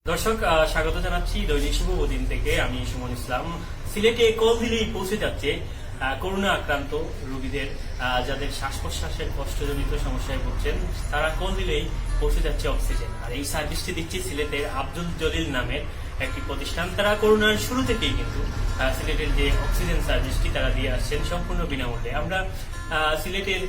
দর্শক স্বাগত জানাচ্ছি দৈনিক শুভদিন থেকে। আমি সুমন ইসলাম। সিলেটে কল দিলেই পৌঁছে যাচ্ছে করোনা আক্রান্ত রোগীদের, যাদের শ্বাস প্রশ্বাসের কষ্টজনিত সমস্যায় ভুগছেন, তারা কল দিলেই পৌঁছে যাচ্ছে অক্সিজেন। আর এই সার্ভিসটি দিচ্ছে সিলেটের আব্দুল জলিল নামের একটি প্রতিষ্ঠান। তারা করোনার শুরু থেকেই কিন্তু সিলেটের যে অক্সিজেন সার্ভিসটি তারা দিয়ে আসছেন সম্পূর্ণ বিনামূল্যে। আমরা সিলেটের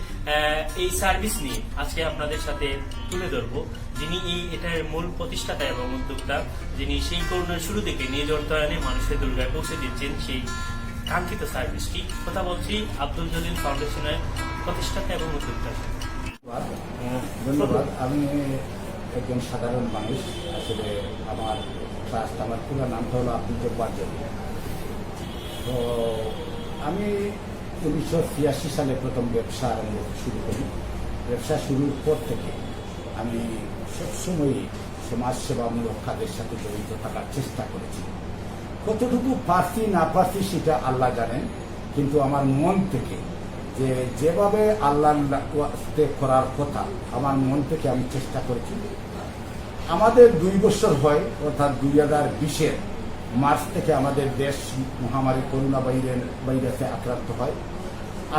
এই সার্ভিস নিয়ে আজকে আপনাদের সাথে তুলে ধরবো, যিনি এটার মূল প্রতিষ্ঠাতা এবং উদ্যোক্তা, যিনি সেই করোনার শুরু থেকে নিজ অর্থায়নে মানুষের দুর্গায় পৌঁছে দিচ্ছেন সেই কাঙ্ক্ষিত সার্ভিসটি। কথা বলছি আব্দুল জলিল ফাউন্ডেশনের প্রতিষ্ঠাতা এবং উদ্যোক্তা। ধন্যবাদ। আমি একজন সাধারণ মানুষ। আসলে আমার পুরো নামটা হলো আব্দুল জব্বার জলিল। তো আমি 1986 সালে প্রথম ব্যবসা আরম্ভ শুরু করি। ব্যবসা শুরুর পর থেকে আমি সবসময় সমাজসেবামূলক কাজের সাথে জড়িত থাকার চেষ্টা করেছি। কতটুকু পারছি না পারছি সেটা আল্লাহ জানেন, কিন্তু আমার মন থেকে যেভাবে আল্লাহ করার কথা, আমার মন থেকে আমি চেষ্টা করেছি। আমাদের 2 বছর হয়, অর্থাৎ 2020-এর মার্চ থেকে আমাদের দেশ মহামারী করোনা ভাইরাসে আক্রান্ত হয়।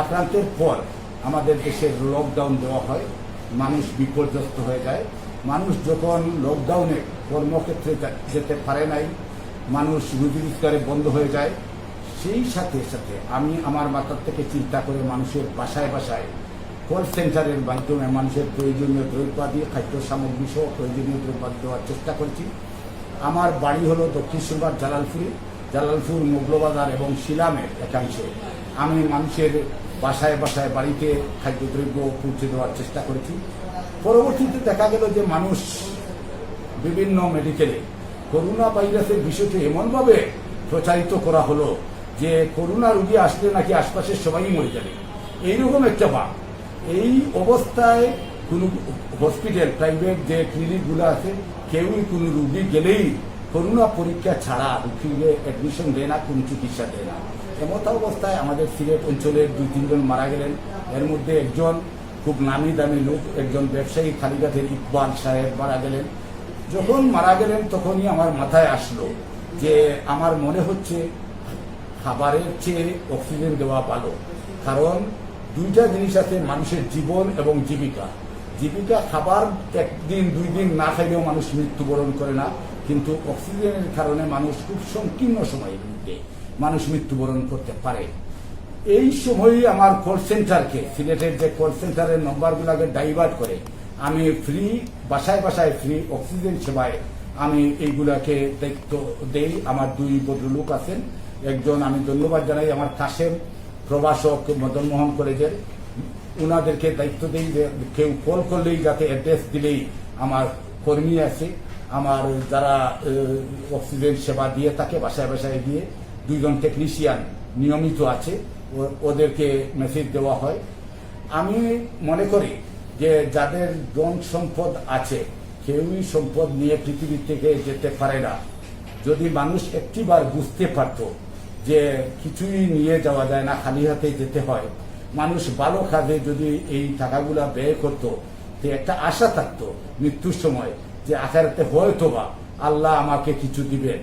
আক্রান্তের পর আমাদের দেশে লকডাউন দেওয়া হয়, মানুষ বিপর্যস্ত হয়ে যায়। মানুষ যখন লকডাউনে কর্মক্ষেত্রে যেতে পারে নাই, মানুষ রুজি রোজগারে বন্ধ হয়ে যায়, সেই সাথে সাথে আমি আমার মাথার থেকে চিন্তা করে মানুষের বাসায় বাসায় কল সেন্টারের মাধ্যমে মানুষের প্রয়োজনীয় দ্রব্যাদি, খাদ্য সামগ্রী সহ প্রয়োজনীয় দ্রব্যাদি দেওয়ার চেষ্টা করেছি। আমার বাড়ি হলো দক্ষিণ সুরমার জালালপুর মোগলবাজার এবং শিলামের একাংশে আমি মানুষের বাসায় বাসায় বাড়িতে খাদ্যদ্রব্য পৌঁছে দেওয়ার চেষ্টা করেছি। পরবর্তীতে দেখা গেল যে মানুষ বিভিন্ন মেডিকেলে করোনা ভাইরাসের বিষয়টি এমনভাবে প্রচারিত করা হলো যে করোনা রোগী আসলে নাকি আশপাশের সবাই মরে যাবে, এইরকম একটা ভাব। এই অবস্থায় কোনো হসপিটাল, প্রাইভেট যে ক্লিনিকগুলো আছে, কেউই কোনো রোগী গেলেই করোনা পরীক্ষা ছাড়া রোগীকে অ্যাডমিশন দেয় না, কোনো চিকিৎসা দেয় না। এমত অবস্থায় আমাদের সিলেট অঞ্চলের 2-3 জন মারা গেলেন। এর মধ্যে একজন খুব নামি দামি লোক, একজন ব্যবসায়ী কালীঘাটের ইকবাল সাহেব মারা গেলেন। যখন মারা গেলেন তখনই আমার মাথায় আসলো যে আমার মনে হচ্ছে খাবারের চেয়ে অক্সিজেন দেওয়া ভালো। কারণ 2টা জিনিস আছে, মানুষের জীবন এবং জীবিকা। খাবার 1 দিন 2 দিন না খাইলেও মানুষ মৃত্যুবরণ করে না, কিন্তু অক্সিজেনের কারণে মানুষ খুব সংকীর্ণ সময়ের মধ্যে মানুষ মৃত্যুবরণ করতে পারে। এই সময়ই আমার কল সেন্টারকে, সিলেটের যে কল সেন্টারের নম্বরগুলোকে ডাইভার্ট করে আমি ফ্রি, বাসায় বাসায় ফ্রি অক্সিজেন সেবায় আমি এইগুলাকে দায়িত্ব দেই। আমার 2 ভদ্রলোক আছেন। একজন আমি ধন্যবাদ জানাই আমার কাশেম, প্রভাষক মদনমোহন কলেজের, ওনাদেরকে দায়িত্ব দেই যে কেউ কল করলেই যাতে অ্যাড্রেস দিলেই আমার কর্মী আছে, আমার যারা অক্সিজেন সেবা দিয়ে থাকে বাসায় বাসায় দিয়ে 2 জন টেকনিশিয়ান নিয়মিত আছে, ওদেরকে মেসেজ দেওয়া হয়। আমি মনে করি যে যাদের ধন সম্পদ আছে, কেউই সম্পদ নিয়ে পৃথিবী থেকে যেতে পারে না। যদি মানুষ একটিবার বুঝতে পারত যে কিছুই নিয়ে যাওয়া যায় না, খালি হাতে যেতে হয়, মানুষ ভালো কাজে যদি এই টাকাগুলা ব্যয় করত, তো একটা আশা থাকতো মৃত্যুর সময় যে আখেরাতে হয়তোবা আল্লাহ আমাকে কিছু দিবেন।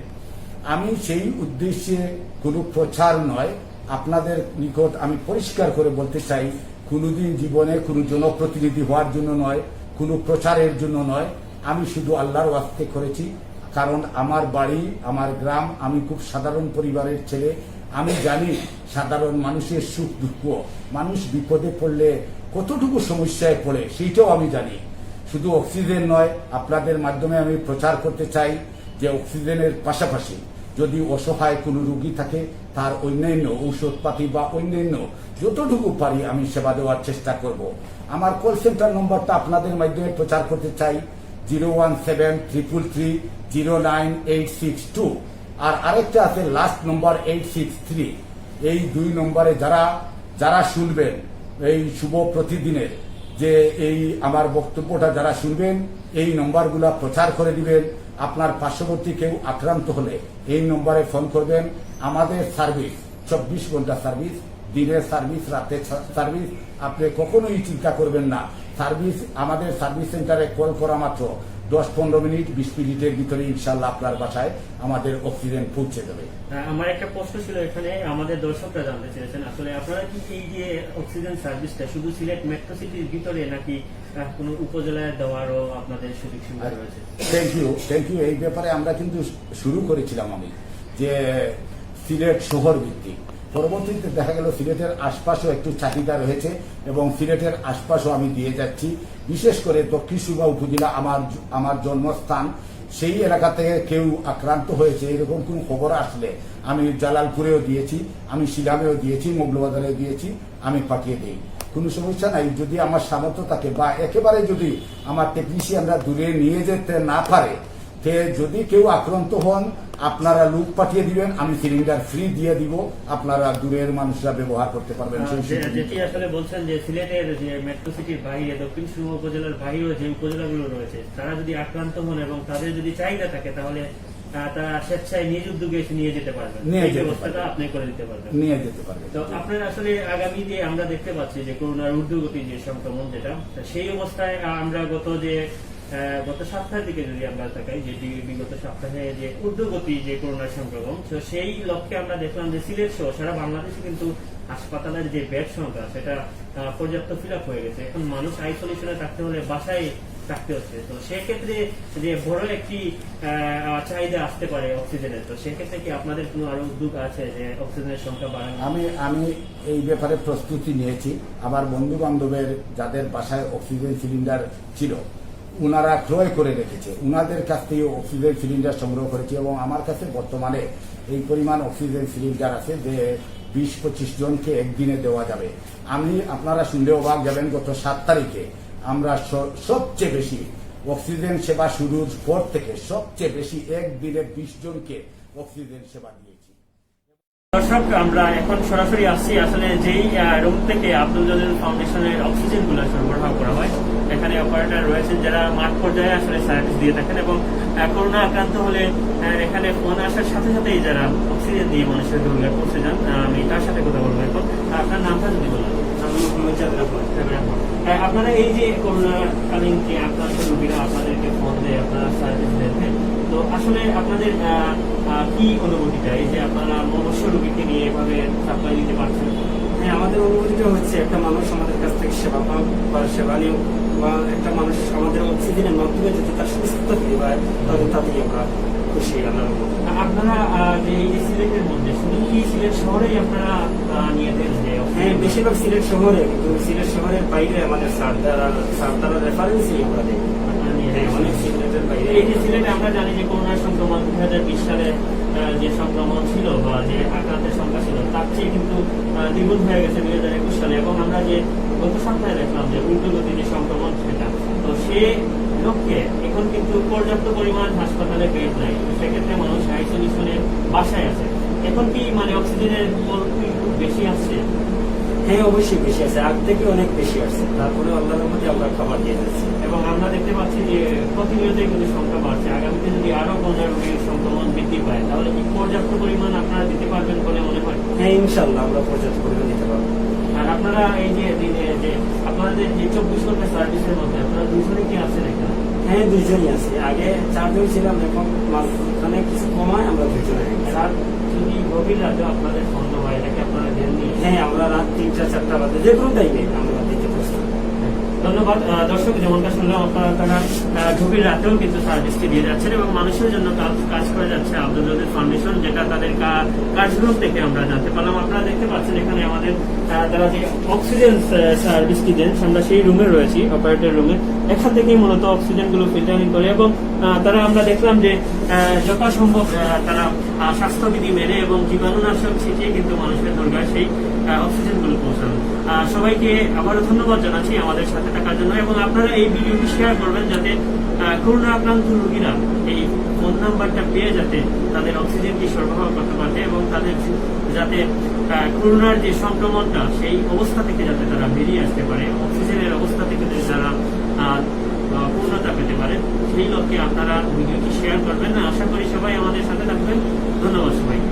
আমি সেই উদ্দেশ্যে কোনো প্রচার নয়, আপনাদের নিকট আমি পরিষ্কার করে বলতে চাই, কোনোদিন জীবনে কোনো জনপ্রতিনিধি হওয়ার জন্য নয়, কোনো প্রচারের জন্য নয়, আমি শুধু আল্লাহর ওয়াস্তে করেছি। কারণ আমার বাড়ি, আমার গ্রাম, আমি খুব সাধারণ পরিবারের ছেলে। আমি জানি সাধারণ মানুষের সুখ দুঃখ, মানুষ বিপদে পড়লে কতটুকু সমস্যায় পড়ে সেইটাও আমি জানি। শুধু অক্সিজেন নয়, আপনাদের মাধ্যমে আমি প্রচার করতে চাই যে অক্সিজেনের পাশাপাশি যদি অসহায় কোনো রোগী থাকে, তার অন্যান্য ঔষধপাতি বা অন্যান্য যতটুকু পারি আমি সেবা দেওয়ার চেষ্টা করব। আমার কল সেন্টার নম্বরটা আপনাদের মাধ্যমে প্রচার করতে চাই, 01733309862, আর আরেকটা আছে লাস্ট নম্বর 863। এই 2 নম্বরে যারা শুনবেন এই শুভ প্রতিদিনের যে এই আমার বক্তব্যটা যারা শুনবেন, এই নম্বরগুলা প্রচার করে দিবেন। আপনার পার্শ্ববর্তী কেউ আক্রান্ত হলে এই নম্বরে ফোন করবেন। আমাদের সার্ভিস 24 ঘন্টা সার্ভিস, দিনের সার্ভিস, রাতের সার্ভিস। আপনি কখনোই চিন্তা করবেন না, সার্ভিস আমাদের সার্ভিস সেন্টারে কল করা মাত্র 10-15 মিনিট 20 মিনিটের ভিতরে ইনশাল্লাহ আপনার বাসায় আমাদের অক্সিজেন পৌঁছে দেবে। আমার একটা প্রশ্ন ছিল এখানে, আমাদের দর্শকরা জানতে চেয়েছেন আসলে আপনারা কি এই যে অক্সিজেন সার্ভিসটা শুধু সিলেট মেট্রো সিটির ভিতরে নাকি কোনো উপজেলায় দেওয়ারও আপনাদের সুযোগ সুবিধা রয়েছে? Thank you. এই ব্যাপারে আমরা কিন্তু শুরু করেছিলাম আমি যে সিলেট শহর ভিত্তিক, পরবর্তীতে দেখা গেল সিলেটের আশপাশও একটু চাহিদা রয়েছে এবং সিলেটের আশপাশও আমি দিয়ে যাচ্ছি। বিশেষ করে দক্ষিণ সুরমা উপজেলা আমার জন্মস্থান, সেই এলাকা থেকে কেউ আক্রান্ত হয়েছে এরকম কোন খবর আসলে আমি জালালপুরেও দিয়েছি, আমি শিলামেও দিয়েছি, মৌলবাজারেও দিয়েছি, আমি পাঠিয়ে দিই, কোনো সমস্যা নাই। যদি আমার সামর্থ্য থাকে বা একেবারে যদি আমার টেকনিশিয়ানরা দূরে নিয়ে যেতে না পারে, যদি কেউ আক্রান্ত হন আপনারা লোক পাঠিয়ে দিবেন, আমি সিলিন্ডার ফ্রি দিয়ে দিব, আপনারা দূরের মানুষরা ব্যবহার করতে পারবেন। যেটি আসলে বলছেন যে সিলেটের যে মেট্রো সিটির বাইরে দক্ষিণ সুরমা উপজেলার বাইরেও যে উপজেলাগুলো রয়েছে তারা যদি আক্রান্ত হন এবং তাদের যদি চাহিদা থাকে তাহলে তারা স্বেচ্ছায় নিজ উদ্যোগে এসে নিয়ে যেতে পারবেন, এই ব্যবস্থাটা আপনি করে দিতে পারবেন, নিয়ে যেতে পারবেন। তো আপনার আসলে আগামী যে আমরা দেখতে পাচ্ছি যে করোনার ঊর্ধ্বগতি যে সংক্রমণ যেটা, সেই অবস্থায় আমরা গত সপ্তাহের দিকে যদি আমরা তাকাই যে বিগত সপ্তাহে যে ঊর্ধ্বগতি যে করোনার সংক্রমণ, তো সেই লক্ষ্যে আমরা দেখলাম যে সিলেট সহ সারা বাংলাদেশে কিন্তু হাসপাতালের যে বেড সংখ্যা সেটা পর্যাপ্ত ফিল আপ হয়ে গেছে। এখন মানুষ আইসোলেশনে থাকতে হলে বাসায় থাকতে হচ্ছে, তো সেক্ষেত্রে যে বড় একটি চাহিদা আসতে পারে অক্সিজেনের, তো সেক্ষেত্রে কি আপনাদের কোনো আরো উদ্যোগ আছে যে অক্সিজেনের সংখ্যা বাড়ানো? আমি এই ব্যাপারে প্রস্তুতি নিয়েছি। আমার বন্ধু বান্ধবের যাদের বাসায় অক্সিজেন সিলিন্ডার ছিল উনারা ক্রয় করে রেখেছে, উনাদের কাছ থেকে অক্সিজেন সিলিন্ডার সংগ্রহ করেছে এবং আমার কাছে বর্তমানে এই পরিমাণ অক্সিজেন সিলিন্ডার আছে যে 20-25 জনকে একদিনে দেওয়া যাবে। আপনারা শুনলে অবাক যাবেন, গত 7 তারিখে আমরা সবচেয়ে বেশি অক্সিজেন সেবা শুরুর পর থেকে সবচেয়ে বেশি একদিনে 20 জনকে অক্সিজেন সেবা দিয়েছি। দর্শক, আমরা এখন সরাসরি আসছি আসলে যেই রুম থেকে আব্দুল জলিল ফাউন্ডেশনের অক্সিজেন গুলো সরবরাহ করা হয়। এখানে অপারেটর রয়েছেন যারা মাঠ পর্যায়ে আসলে সার্ভিস দিয়ে থাকেন এবং করোনা আক্রান্ত হলে এখানে ফোন আসার সাথে সাথেই যারা অক্সিজেন দিয়ে মানুষের দুর্গায় পৌঁছে যান। আমি তার সাথে কথা বলবো এখন। আপনার নামটা যদি বলেন। আপনারা এই যে করোনাকালীন যে আক্রান্ত রোগীরা আপনাদেরকে ফোন দেয়, আপনারা সার্ভিস দেন, তো আসলে আপনাদের কি অনুভূতিটা এই যে আপনারা মনুষ্য রোগীকে নিয়ে এভাবে সাপ্লাই দিতে পারছেন? হ্যাঁ, আমাদের অনুভূতিটা হচ্ছে একটা মানুষ আমাদের কাছ থেকে সেবা পাক বা সেবা নিয়োগ বা একটা মানুষ আমাদের অক্সিজেনের মাধ্যমে যদি তার সুস্থ ফিরে পায় তাহলে তাতেই আমরা খুশি। আপনারা যে এই যে সিলেটের মধ্যে শুধু কি সিলেট শহরেই আপনারা নিয়ে দেন? যে হ্যাঁ, বেশিরভাগ সিলেট শহরে, কিন্তু সিলেট শহরের বাইরে আমাদের স্যার দ্বারা রেফারেন্সই আমরা দিই। অনেক সিলেটের বাইরে এই যে সিলেটে আমরা জানি যে করোনার সংক্রমণ 2020 সালে যে সংক্রমণ ছিল বা যে আক্রান্তের সংখ্যা ছিল তার চেয়ে কিন্তু দ্বিগুণ হয়ে গেছে 2021 সালে, এবং আমরা যে গত সপ্তাহে দেখলাম যে ঊর্ধ্বগতি যে সংক্রমণ সেটা, তো সে লক্ষ্যে এখন কিন্তু পর্যাপ্ত পরিমাণ হাসপাতালে বেড নাই, তো সেক্ষেত্রে মানুষ আইসোলেশনের বাসায় আছে। এখন কি মানে অক্সিজেনের খুব বেশি আসছে? হ্যাঁ, অবশ্যই বেশি আছে, আগ থেকে অনেক বেশি আসছে। তারপরে আল্লাহর মধ্যে আমরা খাবার দিয়ে যাচ্ছি এবং আমরা দেখতে পাচ্ছি যে প্রতিনিয়তই কিন্তু সংখ্যা বাড়ছে। আগামীতে যদি আরো করোনা রোগীর সংক্রমণ বৃদ্ধি পায় তাহলে কি পর্যাপ্ত পরিমাণ আপনারা দিতে পারবেন বলে মনে হয়? হ্যাঁ, ইনশাল্লাহ আমরা পর্যাপ্ত পরিমাণ দিতে পারবো। আর আপনারা এই যে আপনাদের যে 24 ঘন্টা সার্ভিসের মধ্যে আপনারা দুজনে কি আছেন এখানে? হ্যাঁ, 2 জনই আছি। আগে 4 জন ছিলাম, এখন মাঝখানে কিছু কমায় আমরা 2 জন। রাত যদি গভীর রাতে আপনাদের বন্ধ হয় এটাকে আপনারা দেন নিয়ে? হ্যাঁ, আমরা রাত 3টা-4টা বাজে যে কোনো টাইমে আমরা দিতে প্রস্তুত। ধন্যবাদ। দর্শক, যেমনটা শুনলাম আপনারা তারা গভীর রাতেও কিন্তু সার্ভিসটি দিয়ে যাচ্ছেন এবং মানুষের জন্য কাজ করে যাচ্ছে আব্দুল জলিল ফাউন্ডেশন, যেটা তাদের কার্যক্রম থেকে আমরা জানতে পারলাম। আপনারা দেখতে পাচ্ছেন এখানে আমাদের তারা যে অক্সিজেন সার্ভিসটি দেন, আমরা সেই রুমে রয়েছি, অপারেটর রুমে। এখান থেকেই মূলত অক্সিজেন গুলো ফিল্টারিং করে এবং তারা আমরা দেখলাম যে যথাসম্ভব তারা স্বাস্থ্যবিধি মেনে এবং জীবাণুনাশক ছিটিয়ে কিন্তু মানুষের দুর্গায় সেই অক্সিজেন গুলো পৌঁছানো। সবাইকে আবারও ধন্যবাদ জানাচ্ছি আমাদের সাথে থাকার জন্য, এবং আপনারা এই ভিডিওটি শেয়ার করবেন যাতে করোনা আক্রান্ত রোগীরা এই ফোন নাম্বারটা পেয়ে যাতে তাদের অক্সিজেনটি সরবরাহ করতে পারে এবং তাদের যাতে করোনার যে সংক্রমণটা সেই অবস্থা থেকে যাতে তারা বেরিয়ে আসতে পারে, অক্সিজেনের অবস্থা থেকে যারা পূর্ণতা পেতে পারে, সেই লক্ষ্যে আপনারা ভিডিওটি শেয়ার করবেন। আশা করি সবাই আমাদের সাথে থাকবেন। ধন্যবাদ সবাইকে।